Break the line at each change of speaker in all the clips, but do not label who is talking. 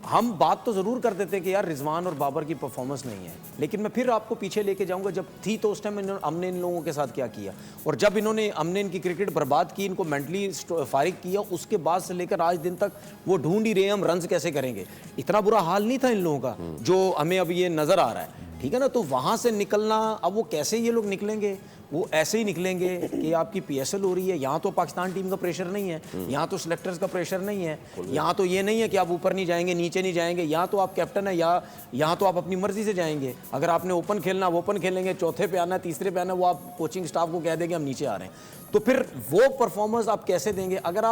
हम बात तो ज़रूर कर देते हैं कि यार रिजवान और बाबर की परफॉर्मेंस नहीं है, लेकिन मैं फिर आपको पीछे लेके जाऊंगा, जब थी तो उस टाइम हमने इन लोगों के साथ क्या किया, और जब हमने इनकी क्रिकेट बर्बाद की, इनको मेंटली फारिग किया, उसके बाद से लेकर आज दिन तक वो ढूंढ ही रहे हैं हम रन्स कैसे करेंगे। इतना बुरा हाल नहीं था इन लोगों का जो हमें अब ये नज़र आ रहा है, ठीक है ना। तो वहाँ से निकलना, अब वो कैसे ये लोग निकलेंगे, वो ऐसे ही निकलेंगे कि आपकी पीएसएल हो रही है, यहाँ तो पाकिस्तान टीम का प्रेशर नहीं है, यहाँ तो सिलेक्टर्स का प्रेशर नहीं है, यहाँ तो ये नहीं है कि आप ऊपर नहीं जाएंगे नीचे नहीं जाएंगे, यहाँ तो आप कैप्टन है, या यहाँ तो आप अपनी मर्जी से जाएंगे। अगर आपने ओपन खेलना वो ओपन खेलेंगे, चौथे पे आना तीसरे पे आना वो आप कोचिंग स्टाफ को कह देंगे हम नीचे आ रहे हैं, तो फिर वो परफॉर्मेंस आप कैसे देंगे। अगर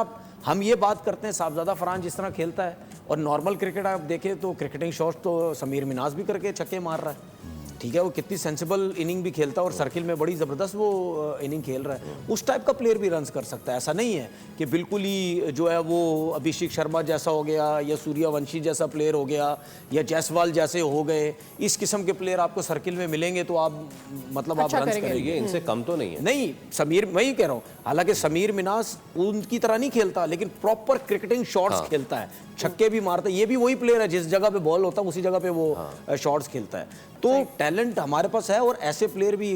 हम ये बात करते हैं साहबजादा फरहान जिस तरह खेलता है, और नॉर्मल क्रिकेट आप देखें तो क्रिकेटिंग शॉट तो समीर मिनाज भी करके छक्के मार रहा है, ठीक है, वो कितनी सेंसिबल इनिंग भी खेलता है और सर्किल में बड़ी ज़बरदस्त वो इनिंग खेल रहा है। उस टाइप का प्लेयर भी रन्स कर सकता है, ऐसा नहीं है कि बिल्कुल ही जो है वो अभिषेक शर्मा जैसा हो गया या सूर्यवंशी जैसा प्लेयर हो गया या जायसवाल जैसे हो गए। इस किस्म के प्लेयर आपको सर्किल में मिलेंगे तो आप मतलब आप रन्स करेंगे,
इनसे कम तो नहीं है।
नहीं, समीर, मैं ही कह रहा हूँ, हालांकि समीर मिनास उनकी तरह नहीं खेलता, लेकिन प्रॉपर क्रिकेटिंग शॉट्स खेलता है, छक्के भी मारता है। ये भी वही प्लेयर है जिस जगह पे बॉल होता है उसी जगह पे वो शॉट्स खेलता है। तो टैलेंट हमारे पास है और ऐसे प्लेयर भी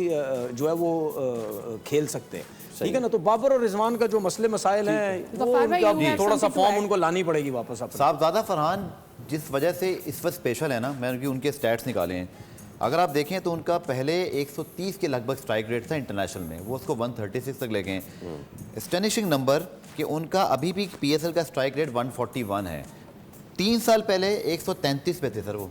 जो है वो खेल सकते हैं, ठीक है ना। तो बाबर और रिजवान का जो मसले मसाइल हैं वो थोड़ा सा फॉर्म उनको लानी पड़ेगी वापस।
साहबजादा फरहान जिस वजह से इस वक्त स्पेशल है ना, मैंने उनके स्टैट्स निकाले हैं। अगर आप देखें तो उनका पहले 130 के लगभग स्ट्राइक रेट था इंटरनेशनल में, वो उसको 136 तक ले गए। एस्टनिशिंग नंबर कि उनका अभी भी पीएसएल का स्ट्राइक रेट 141 है। 3 साल पहले 133 पे थे सर वो।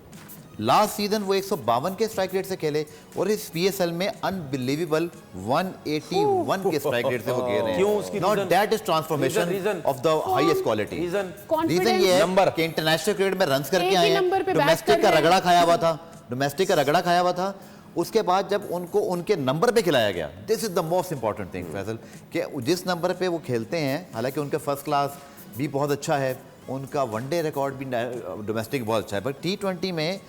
लास्ट सीजन वो 152 के स्ट्राइक रेट से खेले और इस पीएसएल में अनबिलीवेबल 181 के स्ट्राइक रेट से वो खेल रहे हैं। Now that is transformation of the highest quality. Reason ये है कि इंटरनेशनल क्रिकेट में रन्स करके आए हैं, डोमेस्टिक का रगड़ा खाया हुआ था, उसके बाद जब उनको उनके नंबर पे खिलाया गया, this is the most important thing Faisal, कि जिस नंबर पे वो खेलते हैं, हालांकि उनका फर्स्ट क्लास भी बहुत अच्छा है, उनका वनडे रिकॉर्ड भी डोमेस्टिक बहुत अच्छा है, पर T20 में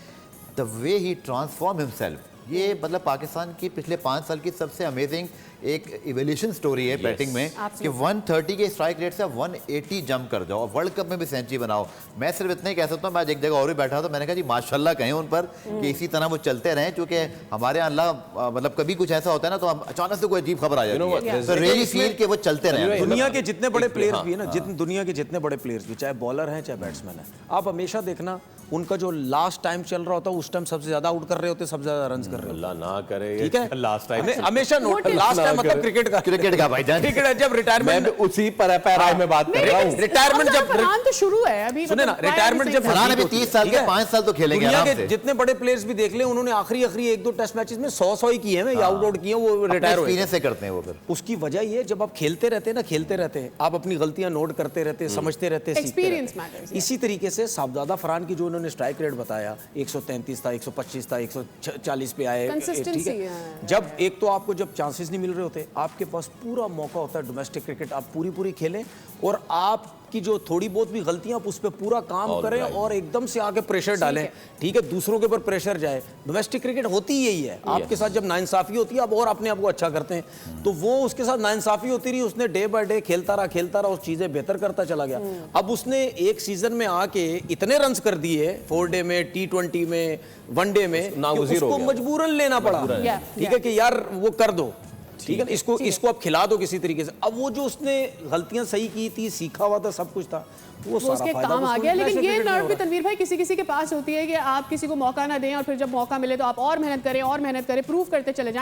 the way he transform himself, ये मतलब पाकिस्तान की पिछले 5 साल की सबसे अमेजिंग एक इवोल्यूशन स्टोरी है बैटिंग में, कि 130 के स्ट्राइक रेट से 180 जंप कर जाओ और वर्ल्ड कप में भी सेंचुरी बनाओ। मैं सिर्फ इतना ही कह सकता हूँ, मैं आज एक जगह और भी बैठा था, मैंने कहा जी माशाल्लाह कहें उन पर कि इसी तरह वो चलते रहें, क्योंकि हमारे यहाँ अल्लाह मतलब कभी कुछ ऐसा होता है ना तो हम अचानक से कोई अजीब खबर आ जाती है, तो रियली फील कि वो चलते रहें।
दुनिया के जितने बड़े प्लेयर्स भी है ना, दुनिया के जितने बड़े प्लेयर्स भी, चाहे बॉलर हैं चाहे बैट्समैन है, आप हमेशा देखना उनका जो लास्ट टाइम चल रहा होता है उस टाइम सबसे ज्यादा आउट कर रहे होते, सबसे ज्यादा रन कर रहे होते।
अल्लाह ना करे,
ठीक है,
लास्ट टाइम
हमेशा नोट, लास्ट टाइम मतलब क्रिकेट का भाईजान, क्रिकेट जब रिटायरमेंट,
उसी पर पैराई में बात कर रहा हूं।
रिटायरमेंट जब
तो शुरू है अभी,
सुने ना, रिटायरमेंट जब
फरहान अभी 30 साल के 5 साल तो खेलेंगे आराम से।
जितने बड़े प्लेयर्स भी देख ले, उन्होंने आखिरी 1-2 टेस्ट मैचेस में 100 ही किए हैं, आउट किए, वो रिटायर हो गए
से करते हैं वो। फिर
उसकी वजह ये, जब आप खेलते रहते हैं ना, खेलते रहते हैं आप, अपनी गलतियां नोट करते रहते हैं, समझते रहते हैं,
एक्सपीरियंस मैटर्स।
इसी तरीके से साहबजादा फरहान की जो उन्होंने स्ट्राइक रेट बताया 133 था, 125 था, 140 पे आए, ठीक है। जब एक तो आपको जब चांसेस नहीं मिल रहे होते, आपके पास पूरा मौका होता है डोमेस्टिक क्रिकेट आप पूरी खेलें और आपकी जो थोड़ी बहुत भी गलतियां आप उस पर पूरा काम करें और एकदम से आके प्रेशर डालें, ठीक है, दूसरों के ऊपर प्रेशर जाए। डोमेस्टिक क्रिकेट होती ही यही है, आपके साथ जब नाइंसाफी होती है आप और अपने आप को अच्छा करते हैं, तो वो उसके साथ नाइंसाफी होती रही, उसने डे बाय डे खेलता रहा, उस चीजें बेहतर करता चला गया। अब उसने एक सीजन में आके इतने रन कर दिए 4 डे में, T20 में, वनडे में, उसको मजबूरन लेना पड़ा, ठीक है, कि यार वो कर दो, ठीक है, इसको आप खिला दो किसी तरीके से। अब वो जो उसने गलतियां सही की थी, सीखा हुआ था, सब कुछ था, वो
उसके काम आ गया। लेकिन ये नर्व भी तनवीर भाई किसी के पास होती है कि आप किसी को मौका ना दें और फिर जब मौका मिले तो आप और मेहनत करें, प्रूव करते चले जाएं।